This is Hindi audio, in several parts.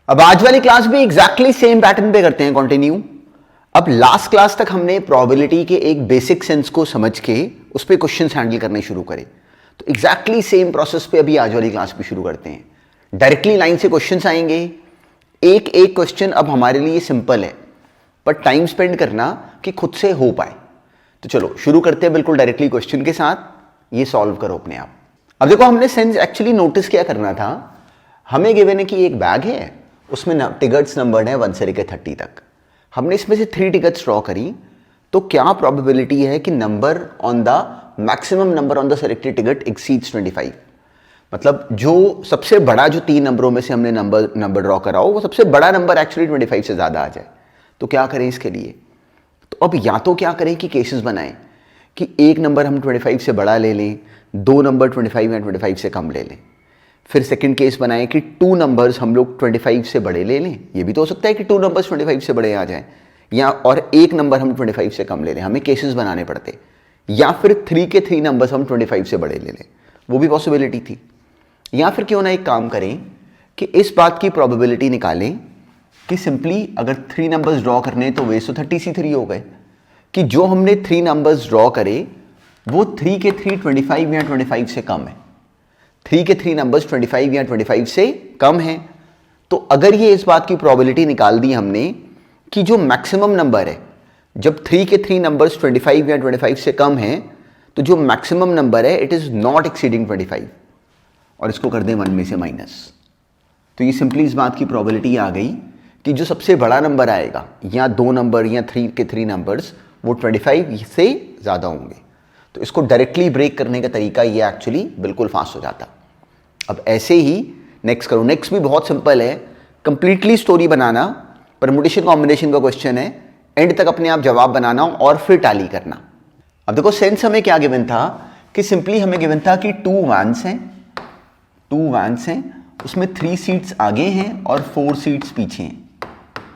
अब आज वाली क्लास भी एग्जैक्टली सेम पैटर्न पे करते हैं कंटिन्यू। अब लास्ट क्लास तक हमने प्रोबेबिलिटी के एक बेसिक सेंस को समझ के उस पर क्वेश्चन हैंडल करने शुरू करे, तो एग्जैक्टली सेम प्रोसेस पे अभी आज वाली क्लास भी शुरू करते हैं। डायरेक्टली लाइन से क्वेश्चंस आएंगे, एक एक क्वेश्चन अब हमारे लिए सिंपल है, पर टाइम स्पेंड करना कि खुद से हो पाए। तो चलो शुरू करते हैं बिल्कुल डायरेक्टली क्वेश्चन के साथ, ये सॉल्व करो अपने आप। अब देखो, हमने सेंस एक्चुअली नोटिस क्या करना था, हमें गिवन है कि एक बैग है, उसमें टिकट्स नंबर्ड है 1 से लेकर 30 तक। हमने इसमें से 3 टिकट्स ड्रॉ करी, तो क्या प्रोबेबिलिटी है कि number on the maximum number on the selected ticket exceeds 25। मतलब जो सबसे बड़ा, जो 3 नंबरों में से हमने नंबर ड्रॉ करा हो, वो सबसे बड़ा नंबर एक्चुअली 25 से ज़्यादा आ जाए। तो क्या करें इसके लिए? तो अब या तो क्या करें कि केसेस बनाएं कि एक नंबर हम 25 से बड़ा ले लें, 2 नंबर 25 या 25 से कम ले लें। फिर सेकंड केस बनाएं कि 2 नंबर्स हम लोग 25 से बड़े ले लें। ये भी तो हो सकता है कि 2 नंबर्स 25 से बड़े आ जाएं, या और एक नंबर हम 25 से कम ले लें। हमें केसेस बनाने पड़ते। या फिर 3 के 3 नंबर्स हम 25 से बड़े ले लें, वो भी पॉसिबिलिटी थी। या फिर क्यों ना एक काम करें कि इस बात की प्रोबेबिलिटी निकालें कि सिंपली अगर 3 नंबर्स ड्रॉ करने तो वे तो 30C3 हो गए, कि जो हमने 3 नंबर्स ड्रॉ करे वो 3 के 3 25 या 25 से कम है। 3 के 3 नंबर्स 25 या 25 से कम है। तो अगर ये इस बात की प्रोबेबिलिटी निकाल दी हमने कि जो मैक्सिमम नंबर है, जब 3 के 3 नंबर्स 25 या 25 से कम है, तो जो मैक्सिमम नंबर है इट इज नॉट एक्सीडिंग 25, और इसको कर दें 1 में से माइनस। तो ये सिंपली इस बात की प्रोबेबिलिटी आ गई कि जो सबसे बड़ा नंबर आएगा, या 2 नंबर या 3 के 3 नंबर्स, वो 25 से ज़्यादा होंगे। तो इसको डायरेक्टली ब्रेक करने का तरीका ये एक्चुअली बिल्कुल फास्ट हो जाता। अब ऐसे ही नेक्स्ट करो। नेक्स्ट भी बहुत सिंपल है, कंप्लीटली स्टोरी बनाना, परमुटेशन कॉम्बिनेशन का क्वेश्चन है, एंड तक अपने आप जवाब बनाना और फिर टैली करना। अब देखो, सेंस हमें क्या गिवन था कि सिंपली हमें गिवन था कि 2 वैन्स हैं, उसमें 3 सीट्स आगे हैं और 4 सीट्स पीछे हैं।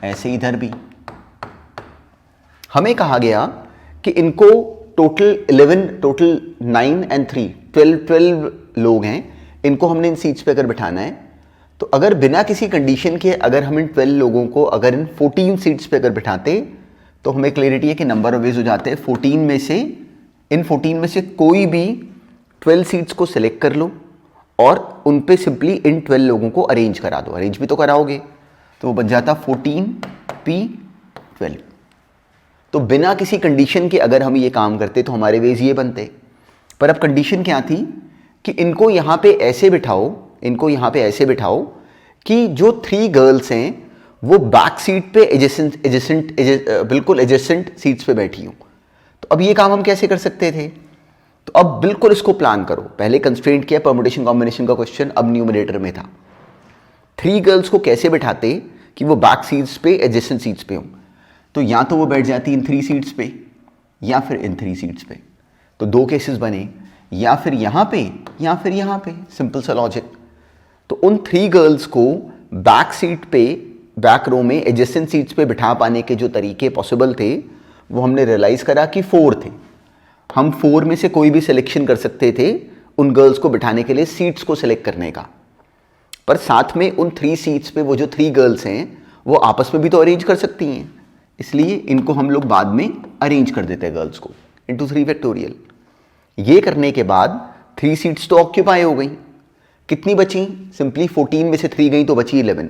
ऐसे इधर भी हमें कहा गया कि इनको टोटल 9 एंड 3 12 लोग हैं, इनको हमने इन सीट्स पे अगर बिठाना है, तो अगर बिना किसी कंडीशन के अगर हम इन 12 लोगों को अगर इन 14 सीट्स पे अगर बिठाते, तो हमें क्लियरिटी है कि नंबर ऑफ वेज हो जाते हैं। 14 में से कोई भी 12 सीट्स को सिलेक्ट कर लो और उन पे सिंपली इन 12 लोगों को अरेंज करा दो। अरेंज भी तो कराओगे, तो वो बन जाता 14p12। तो बिना किसी कंडीशन के अगर हम ये काम करते तो हमारे वेज ये बनते। पर अब कंडीशन क्या थी कि इनको यहाँ पे ऐसे बिठाओ कि जो 3 गर्ल्स हैं वो बैक सीट पे बिल्कुल एडजेसेंट सीट्स पे बैठी हूँ। तो अब ये काम हम कैसे कर सकते थे? तो अब बिल्कुल इसको प्लान करो। पहले कंस्ट्रेंट किया परम्यूटेशन कॉम्बिनेशन का क्वेश्चन, अब न्यूमरेटर में था 3 गर्ल्स को कैसे बिठाते कि वो बैक सीट्स पे एडजेसेंट सीट्स पे हों। तो या तो वो बैठ जाती इन 3 सीट्स पे या फिर इन 3 सीट्स पे। तो 2 केसेस बने, या फिर यहाँ पे या फिर यहाँ पे। सिंपल सा लॉजिक। तो उन 3 गर्ल्स को बैक सीट पे, बैक रो में एडजेसेंट सीट्स पे बिठा पाने के जो तरीके पॉसिबल थे, वो हमने रियलाइज करा कि 4 थे। हम 4 में से कोई भी सिलेक्शन कर सकते थे उन गर्ल्स को बिठाने के लिए, सीट्स को सिलेक्ट करने का। पर साथ में उन 3 सीट्स पे वो जो 3 गर्ल्स हैं वो आपस में भी तो अरेंज कर सकती हैं, इसलिए इनको हम लोग बाद में अरेंज कर देते हैं गर्ल्स को इंटू 3 फैक्टोरियल। ये करने के बाद 3 सीट्स तो ऑक्यूपाई हो गई। कितनी बची? सिंपली 14 में से 3 गई तो बची 11।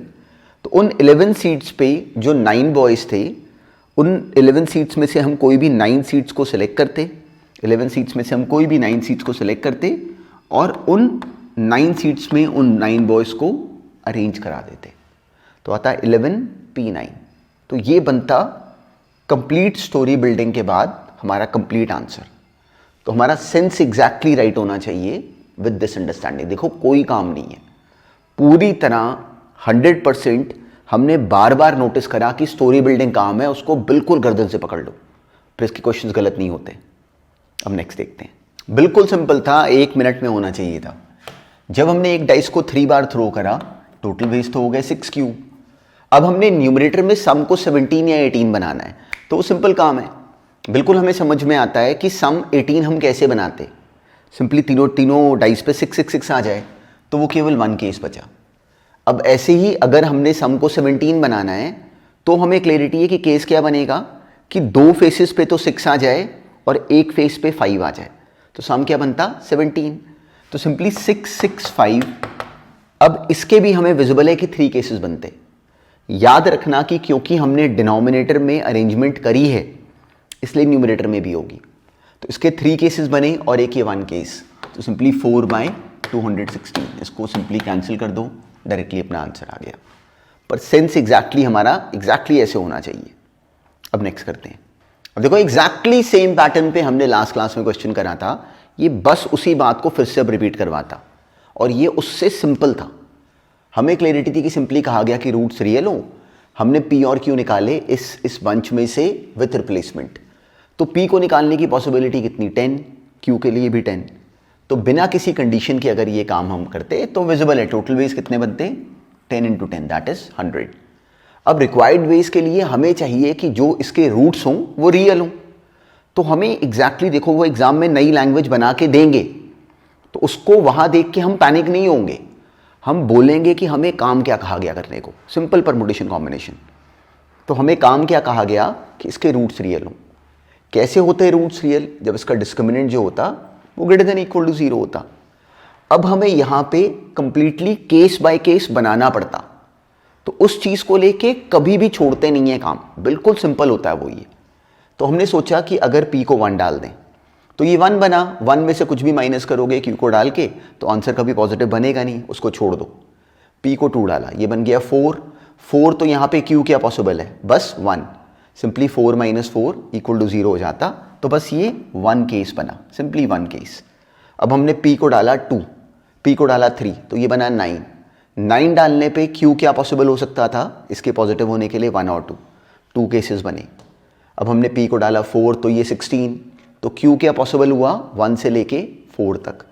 तो उन 11 सीट्स पे जो 9 बॉयज़ थे, उन 11 सीट्स में से हम कोई भी 9 सीट्स को सिलेक्ट करते और उन 9 सीट्स में उन 9 बॉयज़ को अरेंज करा देते। तो आता 11p9। तो ये बनता कंप्लीट स्टोरी बिल्डिंग के बाद हमारा कंप्लीट आंसर। तो हमारा सेंस एग्जैक्टली राइट होना चाहिए विद दिस अंडरस्टैंडिंग। देखो, कोई काम नहीं है, पूरी तरह 100% हमने बार बार नोटिस करा कि स्टोरी बिल्डिंग काम है, उसको बिल्कुल गर्दन से पकड़ लो, फिर इसके क्वेश्चंस गलत नहीं होते। अब नेक्स्ट देखते हैं। बिल्कुल सिंपल था, 1 मिनट में होना चाहिए था। जब हमने एक डाइस को 3 बार थ्रो करा, टोटल वेज तो हो गए 6 क्यूब। अब हमने न्यूमरेटर में सम को 17 या 18 बनाना है, तो वो सिंपल काम है। बिल्कुल हमें समझ में आता है कि सम 18 हम कैसे बनाते। सिंपली तीनों डाइस पे 6 6 6 आ जाए, तो वो केवल 1 केस बचा। अब ऐसे ही अगर हमने सम को 17 बनाना है तो हमें क्लैरिटी है कि केस क्या बनेगा कि 2 फेसेस पे तो 6 आ जाए और एक फेस पे 5 आ जाए, तो सम क्या बनता 17। तो सिंपली 6 6 5। अब इसके भी हमें विजिबल है कि 3 केसेस बनते। याद रखना कि क्योंकि हमने डिनोमिनेटर में अरेंजमेंट करी है इसलिए न्यूमरेटर में भी होगी। तो इसके 3 केसेस बने और एक ये 1 केस, तो सिंपली 4/216। इसको सिंपली कैंसिल कर दो, डायरेक्टली अपना आंसर आ गया। पर सेंस एग्जैक्टली हमारा एग्जैक्टली ऐसे होना चाहिए। अब नेक्स्ट करते हैं। अब देखो एग्जैक्टली सेम पैटर्न पे हमने लास्ट क्लास में क्वेश्चन करा था, ये बस उसी बात को फिर से अब रिपीट करवाता और ये उससे सिंपल था। हमें क्लैरिटी थी कि सिंपली कहा गया कि रूट्स रियल हो, हमने पी और क्यू निकाले इस बंच में से विथ रिप्लेसमेंट। तो पी को निकालने की पॉसिबिलिटी कितनी 10, क्यू के लिए भी 10। तो बिना किसी कंडीशन के अगर ये काम हम करते तो विजिबल है टोटल वेज कितने बनते 10 × 10 दैट इज 100। अब रिक्वायर्ड वेज के लिए हमें चाहिए कि जो इसके रूट्स हों वो रियल हों। तो हमें एग्जैक्टली देखो वो एग्जाम में नई लैंग्वेज बना के देंगे तो उसको वहां देख के हम पैनिक नहीं होंगे, हम बोलेंगे कि हमें काम क्या कहा गया करने को, सिंपल परमुटेशन कॉम्बिनेशन। तो हमें काम क्या कहा गया कि इसके रूट्स रियल हों। कैसे होते हैं रूट्स रियल, जब इसका डिस्क्रिमिनेंट जो होता वो ग्रेटर देन इक्वल टू 0 होता। अब हमें यहां पे कंप्लीटली केस बाय केस बनाना पड़ता, तो उस चीज को लेके कभी भी छोड़ते नहीं है काम, बिल्कुल सिंपल होता है वो ये। तो हमने सोचा कि अगर p को 1 डाल दें तो ये 1 बना, 1 में से कुछ भी माइनस करोगे q को डाल के तो आंसर कभी पॉजिटिव बनेगा नहीं, उसको छोड़ दो। p को 2 डाला, ये बन गया 4। 4 तो यहाँ पे q क्या पॉसिबल है, बस 1। सिंपली 4 - 4 = 0 हो जाता, तो बस ये 1 केस बना, सिंपली 1 केस। अब हमने p को डाला 2, p को डाला 3, तो ये बना 9। 9 डालने पे q क्या पॉसिबल हो सकता था, इसके पॉजिटिव होने के लिए 1 और 2 केसेस बने। अब हमने p को डाला 4, तो ये 16, तो q क्या पॉसिबल हुआ 1 से लेके 4 तक।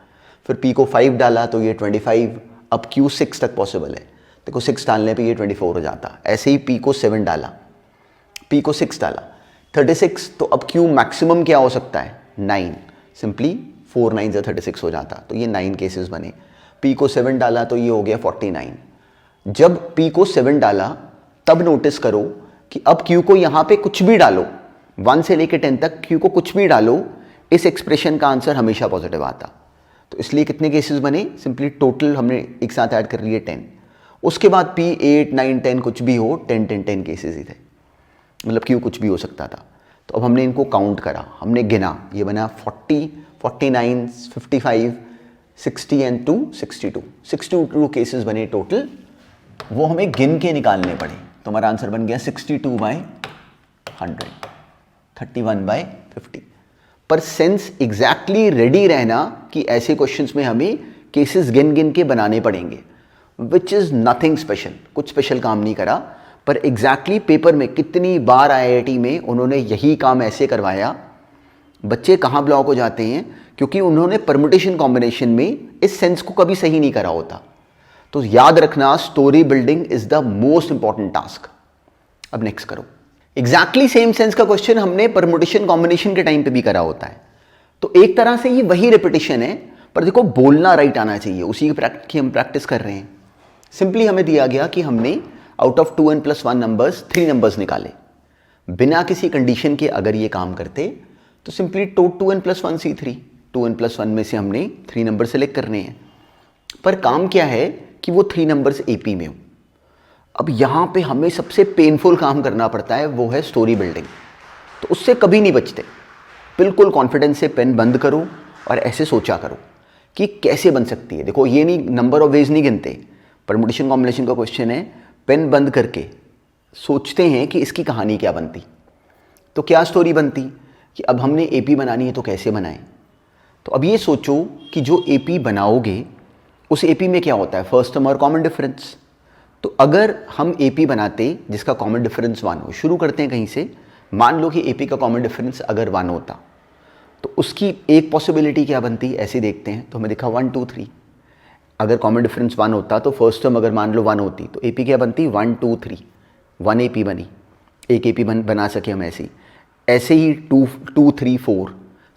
फिर p को 5 डाला तो ये 25, अब q 6 तक पॉसिबल है, देखो 6 डालने पे ये 24 हो जाता। ऐसे ही p को 7 डाला, p को 6 डाला 36, तो अब q मैक्सिमम क्या हो सकता है 9, सिंपली 4 9 से 36 हो जाता, तो ये 9 केसेस बने। p को 7 डाला तो ये हो गया 49। जब p को 7 डाला तब नोटिस करो कि अब q को यहाँ पे कुछ भी डालो, 1 से लेके 10 तक q को कुछ भी डालो, इस एक्सप्रेशन का आंसर हमेशा पॉजिटिव आता। तो इसलिए कितने केसेस बने, सिंपली टोटल हमने एक साथ ऐड कर लिए 10। उसके बाद p 8 9 10 कुछ भी हो, 10 10 10 केसेस ही थे, मतलब q कुछ भी हो सकता था। तो अब हमने इनको काउंट करा, हमने गिना, ये बना 40 49 55 60 एंड 2 62 62 केसेस बने टोटल, वो हमें गिन के निकालने पड़े। तो हमारा आंसर बन गया 62/100, 31/50। पर सेंस एग्जैक्टली रेडी रहना कि ऐसे क्वेश्चंस में हमें केसेस गिन गिन के बनाने पड़ेंगे, विच इज नथिंग स्पेशल, कुछ स्पेशल काम नहीं करा। पर एग्जैक्टली पेपर में कितनी बार IIT में उन्होंने यही काम ऐसे करवाया, बच्चे कहाँ ब्लॉक हो जाते हैं, क्योंकि उन्होंने परमुटेशन कॉम्बिनेशन में इस सेंस को कभी सही नहीं करा होता। तो याद रखना story building is the most important task. अब नेक्स्ट करो। एग्जैक्टली सेम सेंस का क्वेश्चन हमने परमुटेशन कॉम्बिनेशन के टाइम पे भी करा होता है, तो एक तरह से ये वही रिपीटिशन है, पर देखो बोलना राइट आना चाहिए, उसी की हम प्रैक्टिस कर रहे हैं। सिंपली हमें दिया गया कि हमने out of 2n + 1 numbers 3 numbers निकाले, बिना किसी कंडीशन के अगर ये काम करते तो सिंपली 2n + 1 C3, 2n + 1 में से हमने 3 नंबर सेलेक्ट करने हैं। पर काम क्या है कि वो 3 नंबर्स AP में हो। अब यहाँ पे हमें सबसे पेनफुल काम करना पड़ता है, वो है स्टोरी बिल्डिंग। तो उससे कभी नहीं बचते, बिल्कुल कॉन्फिडेंस से पेन बंद करो और ऐसे सोचा करो कि कैसे बन सकती है। देखो ये नहीं नंबर ऑफ वेज नहीं गिनते, परमुटेशन कॉम्बिनेशन का क्वेश्चन है, पेन बंद करके सोचते हैं कि इसकी कहानी क्या बनती। तो क्या स्टोरी बनती कि अब हमने AP बनानी है तो कैसे बनाएं। तो अब ये सोचो कि जो AP बनाओगे उस AP में क्या होता है, फर्स्ट टर्म और कॉमन डिफरेंस। तो अगर हम AP बनाते जिसका कॉमन डिफरेंस 1 हो, शुरू करते हैं कहीं से, मान लो कि AP का कॉमन डिफरेंस अगर 1 होता तो उसकी एक पॉसिबिलिटी क्या बनती, ऐसे देखते हैं। तो हमें दिखा 1 2 3, अगर कॉमन डिफरेंस 1 होता तो फर्स्ट टर्म अगर मान लो 1 होती तो AP क्या बनती 1 2 3, 1 AP बनी, एक AP बना सके हम ऐसे ही 2 2 3 4,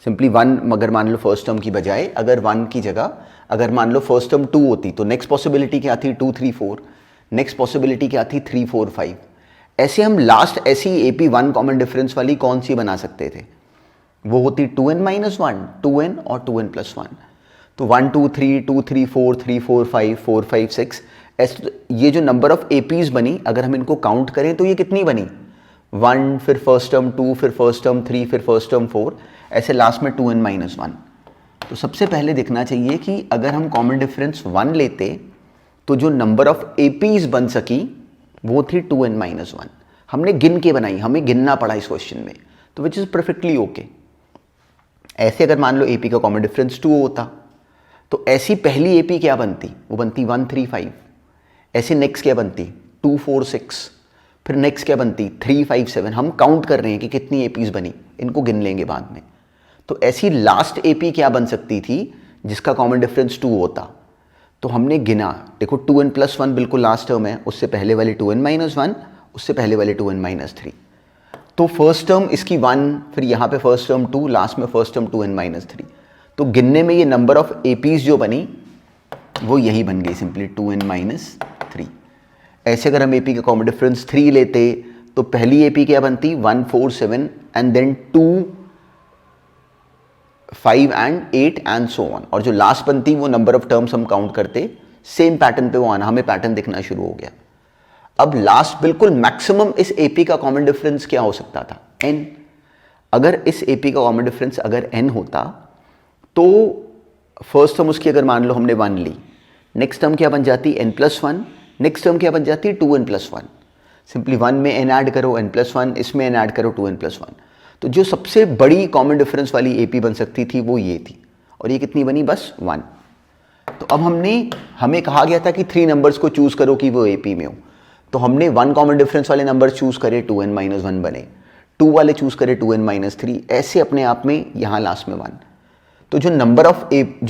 सिंपली 1 अगर मान लो फर्स्ट टर्म की बजाय, अगर 1 की जगह अगर मान लो फर्स्ट टर्म 2 होती तो नेक्स्ट पॉसिबिलिटी क्या थी 2 3 4, नेक्स्ट पॉसिबिलिटी क्या थी, 3 4 5। ऐसे हम लास्ट ऐसी AP 1 कॉमन डिफरेंस वाली कौन सी बना सकते थे, वो होती 2n-1, 2n और 2n+1। तो 1 2 3 2 3 4 3 4 5 4 5 6 ऐसे ये जो नंबर ऑफ APs बनी, अगर हम इनको काउंट करें तो ये कितनी बनी, 1 फिर फर्स्ट टर्म 2 फिर फर्स्ट टर्म 3 फिर फर्स्ट टर्म 4, ऐसे लास्ट में 2n-1। तो सबसे पहले देखना चाहिए कि अगर हम कॉमन डिफरेंस 1 लेते तो जो नंबर ऑफ APs बन सकी वो थी 2n-1। हमने गिन के बनाई, हमें गिनना पड़ा इस क्वेश्चन में, तो विच इज़ परफेक्टली ओके। ऐसे अगर मान लो AP का कॉमन डिफरेंस 2 होता तो ऐसी पहली AP क्या बनती, वो बनती 1 3 5। ऐसे नेक्स्ट क्या बनती 2 4 6, फिर नेक्स्ट क्या बनती 3 5 7। हम काउंट कर रहे हैं कि कितनी APs बनी, इनको गिन लेंगे बाद में। तो ऐसी लास्ट AP क्या बन सकती थी जिसका कॉमन डिफरेंस 2 होता, तो हमने गिना, देखो 2n+1 बिल्कुल लास्ट टर्म है, उससे पहले वाली 2n-1, उससे पहले वाले 2n-3। तो फर्स्ट टर्म इसकी 1, फिर यहाँ पे फर्स्ट टर्म 2, लास्ट में फर्स्ट टर्म 2n-3। तो गिनने में ये नंबर ऑफ APs जो बनी वो यही बन गई, सिंपली 2n-3। ऐसे अगर हम AP का कॉमन डिफरेंस 3 लेते तो पहली AP क्या बनती 1 4 7 and then 2 5 and 8 and so on, और जो लास्ट बनती वो नंबर ऑफ टर्म्स हम काउंट करते, सेम पैटर्न पे वो आना, हमें पैटर्न दिखना शुरू हो गया। अब लास्ट बिल्कुल मैक्सिमम इस AP का कॉमन डिफरेंस क्या हो सकता था, n। अगर इस AP का कॉमन डिफरेंस अगर n होता तो फर्स्ट टर्म उसकी अगर मान लो हमने 1 ली, नेक्स्ट टर्म क्या बन जाती n+1, नेक्स्ट टर्म क्या बन जाती 2n+1। सिंपली 1 में n ऐड करो n+1, इसमें n ऐड करो 2n+1। तो जो सबसे बड़ी कॉमन डिफरेंस वाली AP बन सकती थी वो ये थी, और ये कितनी बनी, बस 1। तो अब हमें कहा गया था कि 3 नंबर्स को चूज करो कि वो AP में हो, तो हमने 1 कॉमन डिफरेंस वाले नंबर चूज करे, 2n-1 बने, 2 वाले चूज करे 2n-3, ऐसे अपने आप में यहाँ लास्ट में 1। तो जो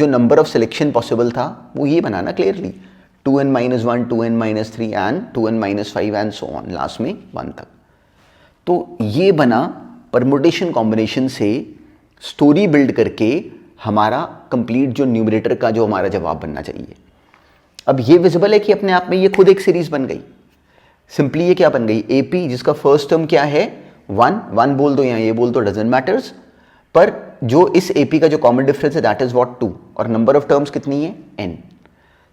नंबर ऑफ सिलेक्शन पॉसिबल था वो ये बना ना clearly, 2n-1, 2n-3 and 2n-5 and so on, last में 1 तक। तो ये बना परमुटेशन कॉम्बिनेशन से स्टोरी बिल्ड करके हमारा कंप्लीट जो न्यूमरेटर का जो हमारा जवाब बनना चाहिए। अब ये विजिबल है कि अपने आप में ये खुद एक सीरीज बन गई। सिंपली ये क्या बन गई, AP जिसका फर्स्ट टर्म क्या है 1 बोल दो या ये बोल दो, डजंट मैटर्स, पर जो इस AP का जो कॉमन डिफरेंस है दैट इज व्हाट 2, और नंबर ऑफ टर्म्स कितनी है n।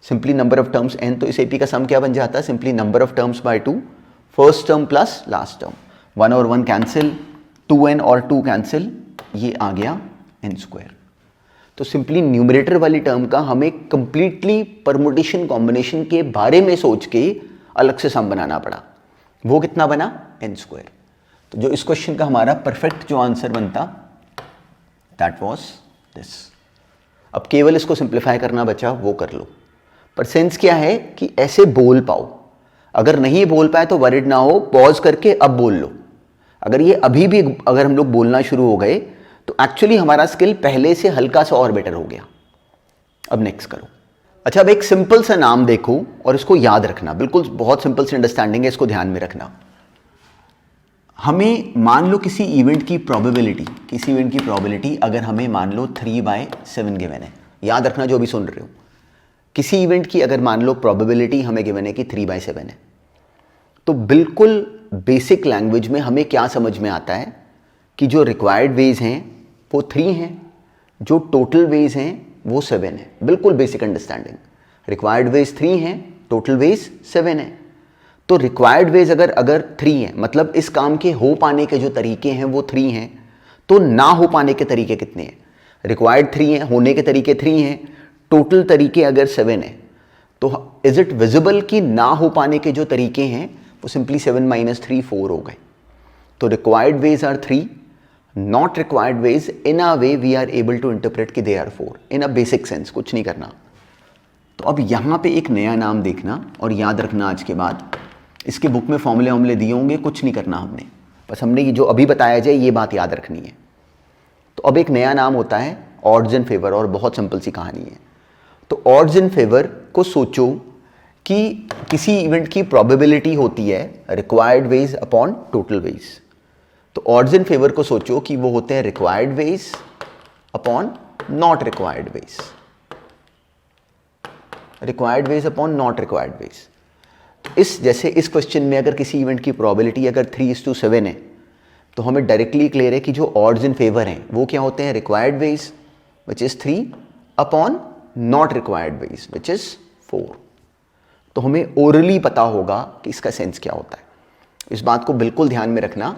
Simply number of terms n, तो इस AP का सम क्या बन जाता है, simply number of terms by 2, first term plus last term, 1 और 1 कैंसिल, 2n और 2 कैंसिल, ये आ गया n²। तो सिंपली न्यूमरेटर वाली टर्म का हमें कंप्लीटली परमुटेशन कॉम्बिनेशन के बारे में सोच के अलग से सम बनाना पड़ा, वो कितना बना n²। तो जो इस क्वेश्चन का हमारा परफेक्ट जो आंसर बनता दैट वाज दिस। अब केवल इसको सिंप्लीफाई करना बचा, वो कर लो, पर सेंस क्या है कि ऐसे बोल पाओ, अगर नहीं बोल पाए तो वरिड ना हो, पॉज करके अब बोल लो। अगर ये अभी भी अगर हम लोग बोलना शुरू हो गए तो एक्चुअली हमारा स्किल पहले से हल्का सा और बेटर हो गया। अब नेक्स्ट करो। अच्छा, अब एक सिंपल सा नाम देखो और इसको याद रखना, बिल्कुल बहुत सिंपल सी अंडरस्टैंडिंग है, इसको ध्यान में रखना। हमें मान लो किसी इवेंट की प्रोबेबिलिटी अगर हमें मान लो 3/7 गिवन है, याद रखना जो भी सुन रहे हो, किसी इवेंट की अगर मान लो प्रोबेबिलिटी हमें गिवन है कि 3/7 है, तो बिल्कुल बेसिक लैंग्वेज में हमें क्या समझ में आता है कि जो रिक्वायर्ड वेज हैं वो 3 हैं, जो टोटल वेज हैं वो 7 है। बिल्कुल बेसिक अंडरस्टैंडिंग, रिक्वायर्ड वेज 3 हैं, टोटल वेज 7 है। तो रिक्वायर्ड वेज अगर 3 है, मतलब इस काम के हो पाने के जो तरीके हैं वो 3 हैं, तो ना हो पाने के तरीके कितने हैं, रिक्वायर्ड 3 है, होने के तरीके 3 हैं, टोटल तरीके अगर 7 है, तो इज इट विजिबल कि ना हो पाने के जो तरीके हैं वो सिंपली 7 - 3 4 हो गए। तो required ways are 3, not required ways in a way we are able to interpret कि they are 4 in a basic sense, कुछ नहीं करना। तो अब यहाँ पे एक नया नाम देखना और याद रखना, आज के बाद इसके बुक में फॉर्मूले दिए होंगे, कुछ नहीं करना हमने, बस हमने ये जो अभी बताया जाए ये बात याद रखनी है। तो अब एक नया नाम होता है ऑड्स इन फेवर, और बहुत सिंपल सी कहानी है। तो ऑड्स इन फेवर को सोचो कि किसी इवेंट की प्रोबेबिलिटी होती है required ways upon total ways. तो ऑड्स इन फेवर को सोचो कि वो होते हैं required ways upon not required ways, required ways upon not required ways. इस जैसे इस क्वेश्चन में अगर किसी इवेंट की प्रोबेबिलिटी अगर 3:7 है तो हमें डायरेक्टली क्लियर है कि जो ऑड्स इन फेवर हैं वो क्या होते हैं, required ways which is 3 upon not required ways which is 4। तो हमें ओरली पता होगा कि इसका सेंस क्या होता है। इस बात को बिल्कुल ध्यान में रखना,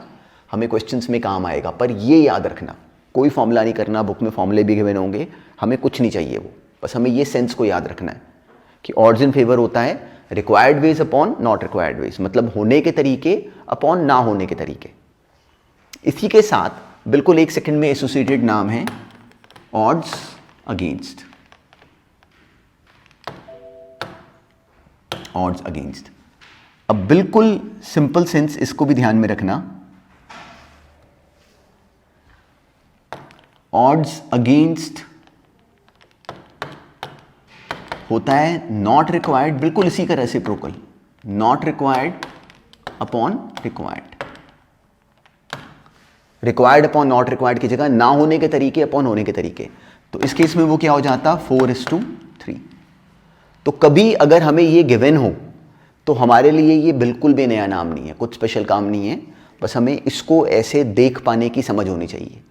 हमें क्वेश्चंस में काम आएगा। पर ये याद रखना, कोई फॉर्मूला नहीं करना, बुक में फॉर्मूले भी गिवन होंगे, हमें कुछ नहीं चाहिए वो, बस हमें ये सेंस को याद रखना है कि ऑड्स इन फेवर होता है required ways upon not required ways, मतलब होने के तरीके अपॉन ना होने के तरीके। इसी के साथ बिल्कुल 1 सेकंड में एसोसिएटेड नाम है ऑड्स अगेंस्ट। ऑड्स अगेंस्ट, अब बिल्कुल सिंपल सेंस इसको भी ध्यान में रखना। ऑड्स अगेंस्ट होता है नॉट रिक्वायर्ड, बिल्कुल इसी का reciprocal, not required upon required. Required upon not required की जगह ना होने के तरीके अपॉन होने के तरीके। तो इस केस में वो क्या हो जाता, 4:3। तो कभी अगर हमें ये गिवन हो तो हमारे लिए ये बिल्कुल भी नया नाम नहीं है, कुछ स्पेशल काम नहीं है, बस हमें इसको ऐसे देख पाने की समझ होनी चाहिए।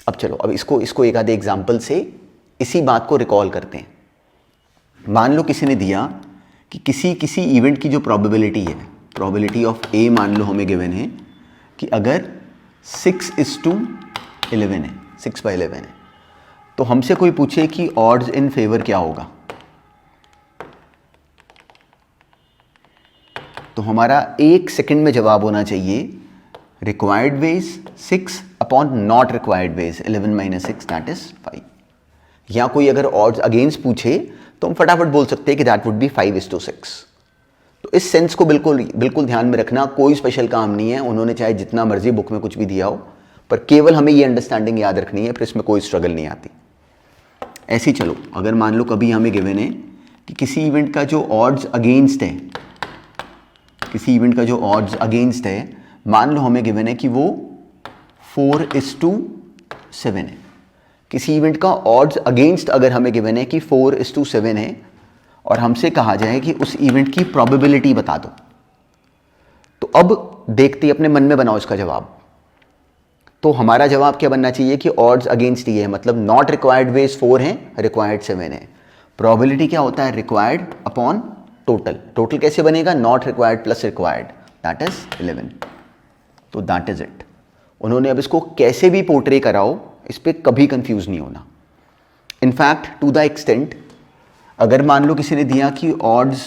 अब चलो, अब इसको एक आधे एग्जाम्पल से इसी बात को रिकॉल करते हैं। मान लो किसी ने दिया कि किसी इवेंट की जो प्रोबेबिलिटी है, प्रोबेबिलिटी ऑफ ए मान लो हमें गिवन है कि अगर 6:11 है, 6/11 है, तो हमसे कोई पूछे कि ऑड्स इन फेवर क्या होगा, तो हमारा 1 सेकंड में जवाब होना चाहिए required ways 6 upon not required ways 11 - 6 that is 5। या कोई अगर ऑड्स अगेंस्ट पूछे तो हम फटाफट बोल सकते हैं कि दैट वुड बी 5:6। तो इस सेंस को बिल्कुल ध्यान में रखना, कोई स्पेशल काम नहीं है, उन्होंने चाहे जितना मर्जी बुक में कुछ भी दिया हो, पर केवल हमें ये अंडरस्टैंडिंग याद रखनी है, फिर इसमें कोई स्ट्रगल नहीं आती। ऐसे ही चलो, अगर मान लो कभी हमें गिवन है कि किसी इवेंट का जो ऑड्स अगेंस्ट है, किसी इवेंट का जो ऑड्स अगेंस्ट है, मान लो हमें गिवन है कि वो 4:7 है। किसी इवेंट का ऑड्स अगेंस्ट अगर हमें गिवन है कि 4:7 है और हमसे कहा जाए कि उस इवेंट की प्रोबेबिलिटी बता दो, तो अब देखते ही अपने मन में बनाओ इसका जवाब। तो हमारा जवाब क्या बनना चाहिए कि ऑड्स अगेंस्ट ये है, मतलब नॉट रिक्वायर्ड वेज 4 है, रिक्वायर्ड 7 है। प्रोबेबिलिटी क्या होता है, रिक्वायर्ड अपॉन टोटल। टोटल कैसे बनेगा, not required plus required that is 11। तो दैट इज इट। उन्होंने अब इसको कैसे भी पोर्ट्रे कराओ, इस पर कभी कंफ्यूज नहीं होना। इनफैक्ट टू द एक्सटेंट, अगर मान लो किसी ने दिया कि ऑड्स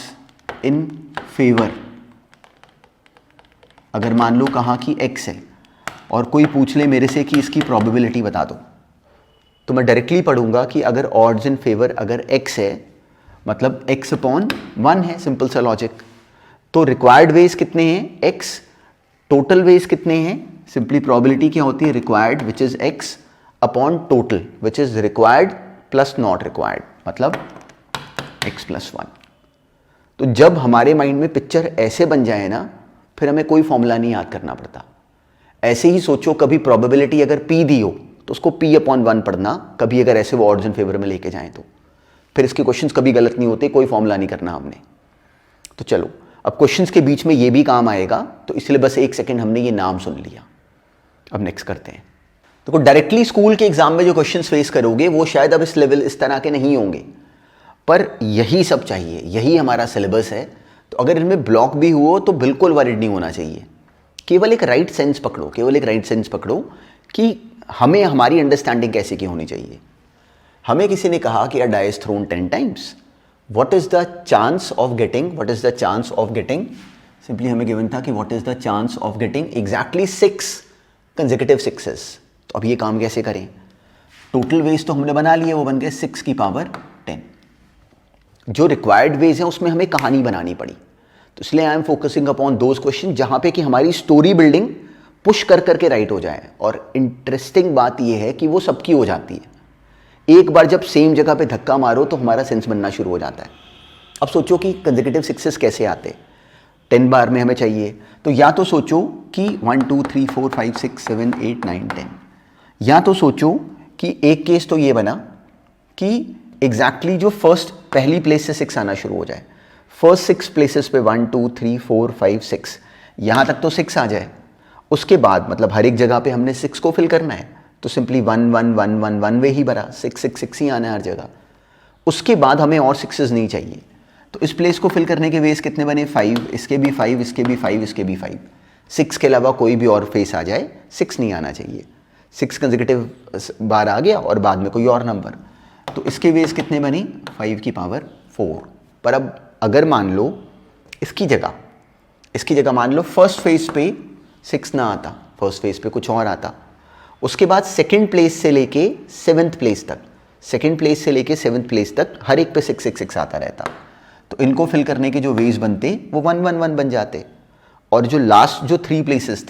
इन फेवर, अगर मान लो कहा कि x है और कोई पूछ ले मेरे से कि इसकी प्रोबेबिलिटी बता दो, तो मैं डायरेक्टली पढ़ूंगा कि अगर ऑड्स इन फेवर अगर x है मतलब x अपॉन 1 है, सिंपल सा लॉजिक। तो रिक्वायर्ड वेज कितने हैं, x, टोटल वेज कितने हैं, सिंपली प्रोबेबिलिटी क्या होती है, required which is x upon total which is required plus not required, मतलब x + 1। तो जब हमारे माइंड में पिक्चर ऐसे बन जाए ना, फिर हमें कोई फॉर्मूला नहीं याद करना पड़ता। ऐसे ही सोचो, कभी प्रोबेबिलिटी अगर p दी हो तो उसको p/1 पढ़ना, कभी अगर ऐसे वो ऑड्स इन फेवर में लेके जाएं तो फिर इसके क्वेश्चंस कभी गलत नहीं होते, कोई फॉर्मूला नहीं करना हमने। तो चलो, अब क्वेश्चंस के बीच में ये भी काम आएगा, तो इसलिए बस 1 सेकंड हमने ये नाम सुन लिया। अब नेक्स्ट करते हैं। तो डायरेक्टली स्कूल के एग्जाम में जो क्वेश्चंस फेस करोगे वो शायद अब इस लेवल इस तरह के नहीं होंगे, पर यही सब चाहिए, यही हमारा सिलेबस है। तो अगर इनमें ब्लॉक भी हुआ तो बिल्कुल वरीड नहीं होना चाहिए। केवल एक राइट सेंस पकड़ो, केवल एक राइट सेंस पकड़ो कि हमें हमारी अंडरस्टैंडिंग कैसे की होनी चाहिए। हमें किसी ने कहा कि a die is thrown 10 times, what is the chance of getting, what is the chance of getting, simply हमें गिवन था कि what is the chance of getting exactly 6 consecutive 6s। तो अब ये काम कैसे करें, टोटल वेज तो हमने बना लिए, वो बन गए 6 की पावर 10। जो रिक्वायर्ड वेज है उसमें हमें कहानी बनानी पड़ी, तो इसलिए I am focusing upon those question जहां पे कि हमारी स्टोरी बिल्डिंग पुश कर करके राइट हो जाए। और इंटरेस्टिंग बात यह है कि वो सबकी हो जाती है। एक बार जब सेम जगह पे धक्का मारो तो हमारा सेंस बनना शुरू हो जाता है। अब सोचो कि कंसेक्यूटिव 6s कैसे आते, 10 बार में हमें चाहिए, तो या तो सोचो कि 1 2 3 4 5 6 7 8 9 10, या तो सोचो कि एक केस तो ये बना कि एग्जैक्टली जो फर्स्ट पहली प्लेस से 6 आना शुरू हो जाए, फर्स्ट 6 प्लेसेस पे 1 2 3 4 5 6, यहाँ तक तो 6 आ जाए, उसके बाद मतलब हर एक जगह पे हमने 6 को फिल करना है, तो सिंपली 1 1 1 1 1 वे ही भरा, 6 6 6 ही आना है हर जगह। उसके बाद हमें और 6s नहीं चाहिए, तो इस प्लेस को फिल करने के वेज कितने बने 5, इसके भी 5, इसके भी 5, इसके भी 5, 6 के अलावा कोई भी और फेस आ जाए 6 नहीं आना चाहिए। 6 कंसेक्यूटिव बार आ गया और बाद में कोई और नंबर, तो इसके वेज कितने बने 5 की पावर 4। पर अब अगर मान लो इसकी जगह मान लो फर्स्ट फेज पे 6 ना आता, फर्स्ट फेज पे कुछ और आता, उसके बाद सेकंड प्लेस से लेके 7th प्लेस तक हर एक पे 6 6 6 आता रहता, तो इनको फिल करने के जो वेज बनते वो 1 1 1 बन जाते, और जो लास्ट जो 3 प्लेसेस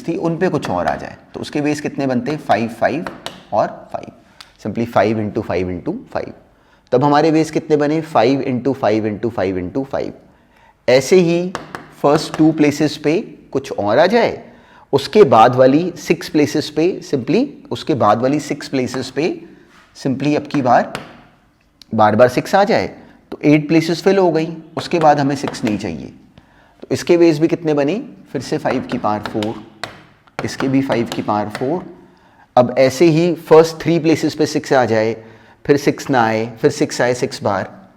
थी उन पे कुछ और आ जाए, तो उसके वेज कितने बनते 5 5 और 5, सिंपली 5 इंटू 5 इंटू 5, तब हमारे वेज कितने बने 5 इंटू 5 इंटू 5 इंटू 5। ऐसे ही फर्स्ट 2 प्लेसेस पे कुछ और आ जाए, उसके बाद वाली 6 प्लेसेस पे सिंपली अब की बार 6 आ जाए, तो 8 प्लेसेस फिल हो गई, उसके बाद हमें 6 नहीं चाहिए, तो इसके वेज भी कितने बने फिर से 5 की पावर 4, इसके भी 5 की पावर 4। अब ऐसे ही फर्स्ट 3 प्लेसेस पे 6 आ जाए, फिर 6 ना आए, फिर 6 आए 6 बार,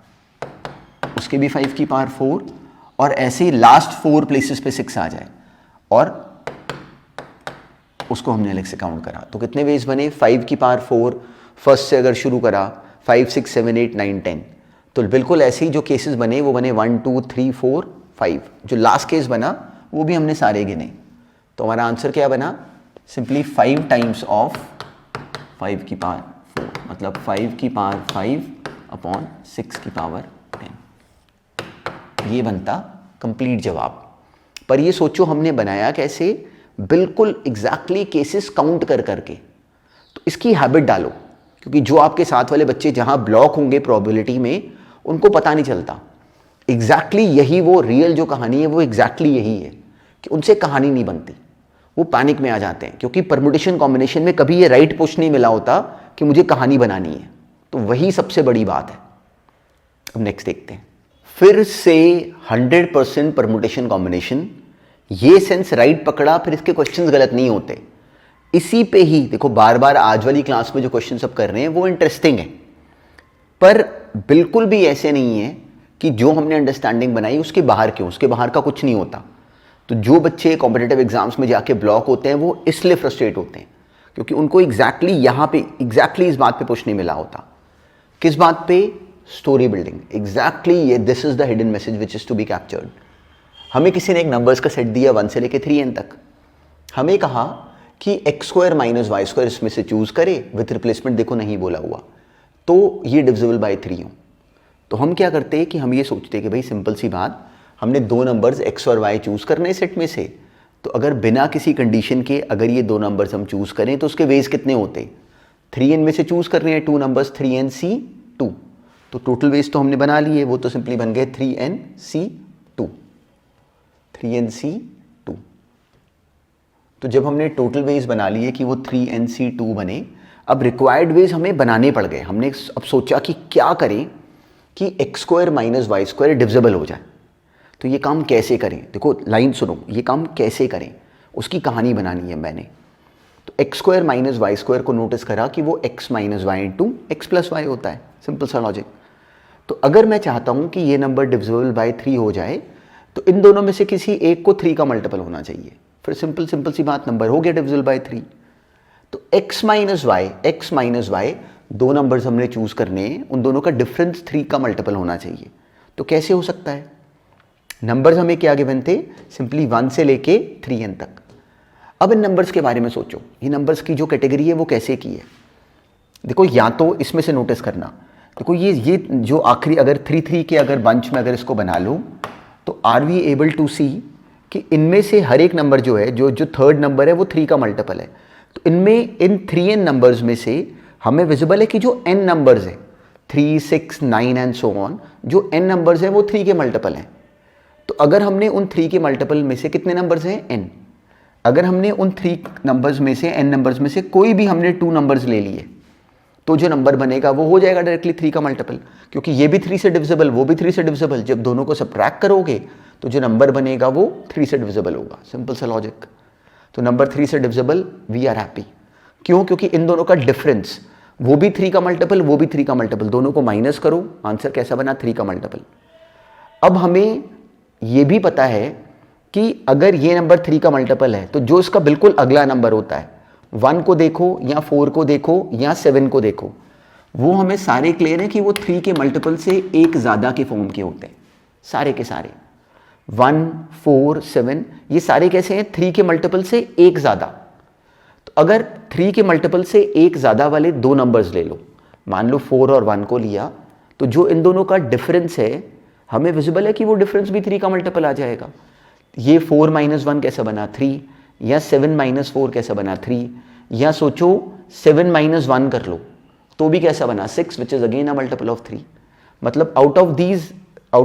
उसके भी 5 की पावर 4, और ऐसे ही लास्ट 4 प्लेसेस पे 6 आ जाए और उसको हमने अलग से काउंट करा, तो कितने वेज बने 5 की पावर 4, फर्स्ट से अगर शुरू करा 5 6 7 8 9 10, तो बिल्कुल ऐसे ही जो केसेस बने वो बने 1 2 3 4 5, जो लास्ट केस बना वो भी हमने सारे गिने, तो हमारा आंसर क्या बना सिंपली 5 टाइम्स ऑफ 5 की पावर 4, मतलब 5 की पावर 5 अपॉन 6 की पावर 10, ये बनता कंप्लीट जवाब। पर ये सोचो हमने बनाया कैसे, बिल्कुल एग्जैक्टली केसेस काउंट कर करके, तो इसकी हैबिट डालो, क्योंकि जो आपके साथ वाले बच्चे जहां ब्लॉक होंगे प्रोबेबिलिटी में, उनको पता नहीं चलता एग्जैक्टली यही वो रियल जो कहानी है वो एग्जैक्टली यही है कि उनसे कहानी नहीं बनती, वो पैनिक में आ जाते हैं, क्योंकि परमुटेशन कॉम्बिनेशन में कभी ये राइट पुश नहीं मिला होता कि मुझे कहानी बनानी है, तो वही सबसे बड़ी बात है। अब नेक्स्ट देखते हैं, फिर से 100% परमुटेशन कॉम्बिनेशन, ये सेंस राइट पकड़ा फिर इसके क्वेश्चंस गलत नहीं होते। इसी पे ही देखो बार बार आज वाली क्लास में जो क्वेश्चन सब कर रहे हैं वो इंटरेस्टिंग है, पर बिल्कुल भी ऐसे नहीं है कि जो हमने अंडरस्टैंडिंग बनाई उसके बाहर क्यों, उसके बाहर का कुछ नहीं होता। तो जो बच्चे कॉम्पिटिटिव एग्जाम्स में जाके ब्लॉक होते हैं वो इसलिए फ्रस्ट्रेट होते हैं क्योंकि उनको एग्जैक्टली यहाँ पे एग्जैक्टली इस बात पे पुश नहीं मिला होता। किस बात पे? Story building. एग्जैक्टली ये this is the hidden message which is to be captured. हमें किसी ने एक नंबर्स का सेट दिया 1 से लेके 3n तक, हमें कहा कि x² माइनस y² इसमें से चूज करे विथ रिप्लेसमेंट, देखो नहीं बोला हुआ, तो ये डिविजिबल बाय 3 हो। तो हम क्या करते हैं कि हम ये सोचते हैं कि भाई सिंपल सी बात, हमने 2 नंबर्स x और y चूज करने सेट में से, तो अगर बिना किसी कंडीशन के अगर ये 2 नंबर्स हम चूज करें तो उसके वेज कितने होते? 3n में से चूज कर रहे हैं 2 नंबर्स 3nc2, तो टोटल वेज तो हमने बना लिए, वो तो सिंपली बन गए 3nc2। तो जब हमने टोटल वेज बना लिए कि वो 3nc2 बने, अब रिक्वायर्ड वेज हमें बनाने पड़ गए। हमने अब सोचा कि क्या करें कि x² माइनस y² डिविजिबल हो जाए। तो ये काम कैसे करें? देखो लाइन सुनो, ये काम कैसे करें उसकी कहानी बनानी है मैंने। तो x² माइनस y² को नोटिस करा कि वो x minus Y into X plus Y होता है, सिंपल सा लॉजिक। तो अगर मैं चाहता हूं कि ये नंबर डिविजिबल बाय 3 हो जाए तो इन दोनों में से किसी एक को 3 का मल्टीपल होना चाहिए, फिर सिंपल सी बात, नंबर हो गया डिविजिबल बाय 3। तो x माइनस वाई 2 नंबर्स हमने चूज करने हैं, उन दोनों का डिफरेंस 3 का मल्टीपल होना चाहिए। तो कैसे हो सकता है? नंबर्स हमें क्या गिवन थे? सिंपली 1 से लेके 3n तक। अब इन नंबर्स के बारे में सोचो, ये नंबर्स की जो कैटेगरी है वो कैसे की है। देखो या तो इसमें से नोटिस करना, देखो ये जो आखिरी अगर 3 3 के अगर बंच में अगर इसको बना लो तो आर वी एबल टू सी कि इनमें से हर एक नंबर जो है, जो थर्ड नंबर है वो 3 का मल्टीपल है। तो इनमें इन 3n नंबर्स में से हमें विजिबल है कि जो n नंबर्स है 3 6 9 एंड सो ऑन, जो n नंबर्स हैं वो 3 के मल्टीपल हैं। तो अगर हमने उन 3 के मल्टीपल में से कितने नंबर्स हैं? n। अगर हमने उन 3 नंबर्स में से n नंबर्स में से कोई भी हमने 2 नंबर्स ले लिए, तो जो नंबर बनेगा वो हो जाएगा डायरेक्टली 3 का मल्टीपल, क्योंकि ये भी 3 से डिविजिबल, वो भी 3 से डिविजिबल। जब दोनों को सब्ट्रैक्ट करोगे तो जो नंबर बनेगा वो 3 से डिविजिबल होगा। सिंपल सा लॉजिक। तो नंबर 3 से डिविजिबल, वी आर हैप्पी। क्यों? क्योंकि इन दोनों का डिफरेंस, वो भी 3 का मल्टीपल, वो भी 3 का मल्टीपल, दोनों को माइनस करो, आंसर कैसा बना? 3 का मल्टीपल। अब हमें ये भी पता है कि अगर ये नंबर 3 का मल्टीपल है तो जो इसका बिल्कुल अगला नंबर होता है, 1 को देखो या 4 को देखो या 7 को देखो, वो हमें सारे क्लियर है कि वो 3 के मल्टीपल से एक ज़्यादा के फॉर्म के होते हैं। सारे के सारे 1, 4, 7 ये सारे कैसे हैं? 3 के मल्टीपल से एक ज़्यादा। तो अगर 3 के मल्टीपल से एक ज़्यादा वाले दो नंबर्स ले लो, मान लो 4 और 1 को लिया, तो जो इन दोनों का डिफरेंस है हमें विजिबल है कि वो डिफरेंस भी 3 का मल्टीपल आ जाएगा। ये 4 - 1 कैसा बना? 3, या 7 - 4 कैसा बना? 3, या सोचो 7 - 1 कर लो तो भी कैसा बना? 6, which is again a multiple of 3। मतलब आउट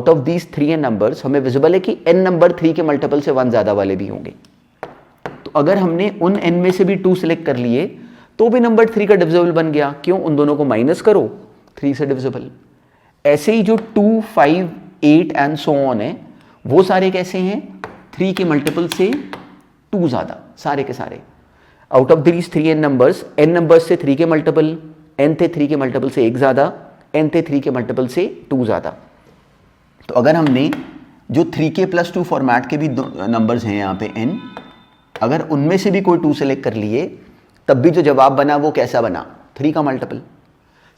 ऑफ दीज 3 नंबर्स हमें विजिबल है कि n नंबर 3 के मल्टीपल से 1 ज़्यादा वाले भी होंगे। तो अगर हमने उन n में से भी 2 सिलेक्ट कर लिए तो भी नंबर 3 का डिविजिबल बन गया। क्यों? उन दोनों को माइनस करो, 3 से डिविजिबल। ऐसे ही जो 2, 5, 8 एंड सो ऑन है, वो सारे कैसे हैं? 3 के मल्टीपल से 2 ज़्यादा, सारे के सारे। Out of these 3 numbers, n numbers से 3 के मल्टीपल, n थे 3 के मल्टीपल से एक ज़्यादा, n थे 3 के मल्टीपल से 2 ज़्यादा। तो अगर हमने जो 3k + 2 फॉर्मेट के भी नंबर्स हैं यहाँ पे n, अगर उनमें से भी कोई 2 सेलेक्ट कर लिए तब भी जो जवाब बना वो कैसा बना? 3 का मल्टीपल।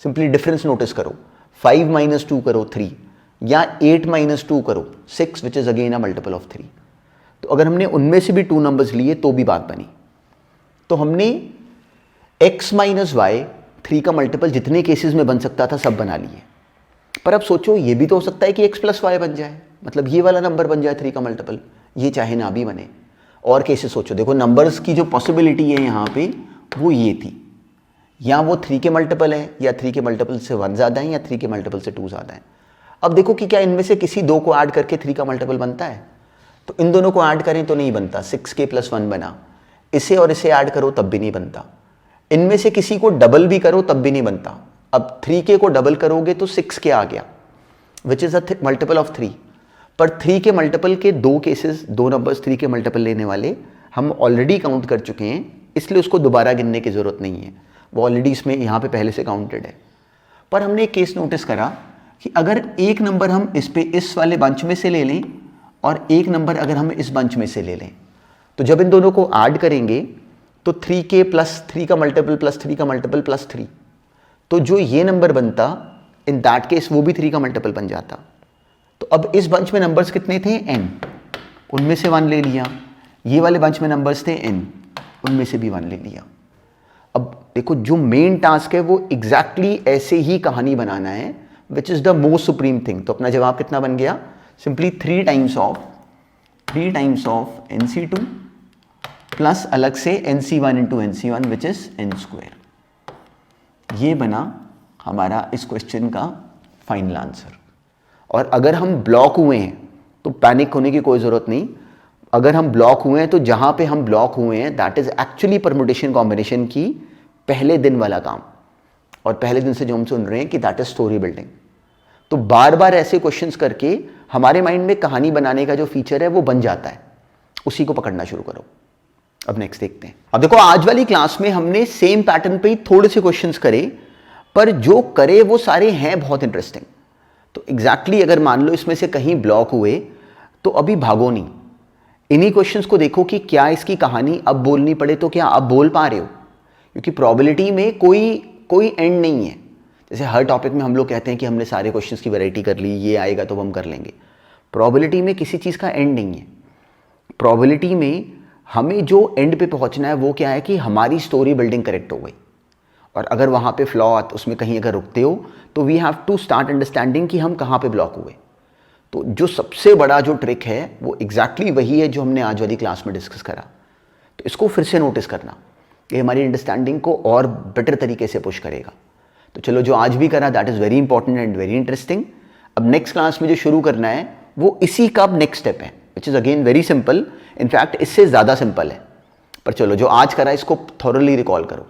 सिंपली डिफरेंस नोटिस करो, 5 - 2 करो 3, या 8 - 2 करो 6, which is again a multiple of 3। तो अगर हमने उनमें से भी 2 नंबर्स लिए तो भी बात बनी। तो हमने x - y 3 का मल्टीपल जितने केसेस में बन सकता था सब बना लिए। पर अब सोचो ये भी तो हो सकता है कि x + y बन जाए, मतलब ये वाला नंबर बन जाए 3 का मल्टीपल, ये चाहे ना भी बने। और केसेस सोचो, देखो नंबर्स की जो पॉसिबिलिटी है यहाँ पे वो ये थी, या वो 3 के मल्टीपल है, या 3 के मल्टीपल से 1 ज़्यादा है, या 3 के मल्टीपल से 2 ज़्यादा है। अब देखो कि क्या इनमें से किसी 2 को ऐड करके 3 का मल्टीपल बनता है? तो इन दोनों को ऐड करें तो नहीं बनता, 6k + 1 बना। इसे और इसे ऐड करो तब भी नहीं बनता। इनमें से किसी को डबल भी करो तब भी नहीं बनता। अब 3k को डबल करोगे तो 6k आ गया, which is a multiple of 3। पर 3 के मल्टीपल के 2 केसेस, 2 नंबर्स 3 के मल्टीपल लेने वाले हम ऑलरेडी काउंट कर चुके हैं, इसलिए उसको दोबारा गिनने की ज़रूरत नहीं है, वो ऑलरेडी इसमें यहाँ पे पहले से काउंटेड है। पर हमने एक केस नोटिस करा कि अगर एक नंबर हम इस वाले बंच में से ले लें और एक नंबर अगर हम इस बंच में से ले लें, तो जब इन दोनों को ऐड करेंगे तो 3k + 3 का मल्टीपल + 3 का मल्टीपल + 3, तो जो ये नंबर बनता इन दैट केस वो भी 3 का मल्टीपल बन जाता। तो अब इस बंच में नंबर्स कितने थे? n, उनमें से 1 ले लिया। ये वाले बंच में नंबर्स थे n, उनमें से भी 1 ले लिया। अब देखो जो मेन टास्क है वो एग्जैक्टली ऐसे ही कहानी बनाना है, which is the most supreme thing. तो अपना जवाब कितना बन गया? Simply 3 times of NC2 plus अलग से NC1 × NC1 which is n²। ये बना हमारा इस क्वेश्चन का फाइनल आंसर। और अगर हम ब्लॉक हुए हैं तो पैनिक होने की कोई ज़रूरत नहीं। अगर हम ब्लॉक हुए हैं तो जहाँ पे हम ब्लॉक हुए हैं that is actually permutation combination की पहले दिन वाला काम, और पहले दिन से जो हम सुन रहे हैं कि दैट इज स्टोरी बिल्डिंग। तो बार बार ऐसे क्वेश्चंस करके हमारे माइंड में कहानी बनाने का जो फीचर है वो बन जाता है, उसी को पकड़ना शुरू करो। अब नेक्स्ट देखते हैं। अब देखो आज वाली क्लास में हमने सेम पैटर्न पे ही थोड़े से क्वेश्चंस करे, पर जो करे वो सारे हैं बहुत इंटरेस्टिंग। तो एग्जैक्टली अगर मान लो इसमें से कहीं ब्लॉक हुए तो अभी भागो नहीं, इन्हीं क्वेश्चंस को देखो कि क्या इसकी कहानी अब बोलनी पड़े तो क्या अब बोल पा रहे हो, क्योंकि प्रोबेबिलिटी में कोई एंड नहीं है। जैसे हर टॉपिक में हम लोग कहते हैं कि हमने सारे क्वेश्चंस की वैरायटी कर ली, ये आएगा तो हम कर लेंगे। प्रोबेबिलिटी में किसी चीज़ का एंड नहीं है। प्रोबेबिलिटी में हमें जो एंड पे पहुंचना है वो क्या है कि हमारी स्टोरी बिल्डिंग करेक्ट हो गई, और अगर वहाँ पे फ्लॉ उसमें कहीं अगर रुकते हो तो we have to start understanding कि हम कहाँ पे ब्लॉक हुए। तो जो सबसे बड़ा जो ट्रिक है वो एग्जैक्टली वही है जो हमने आज वाली क्लास में डिस्कस करा। तो इसको फिर से नोटिस करना, ये हमारी अंडरस्टैंडिंग को और बेटर तरीके से पुश करेगा। तो चलो जो आज भी करा that is very important and very interesting. अब नेक्स्ट क्लास में जो शुरू करना है वो इसी का अब नेक्स्ट स्टेप है, which is again very simple, in fact इससे ज़्यादा सिंपल है। पर चलो जो आज करा इसको थॉरली रिकॉल करो।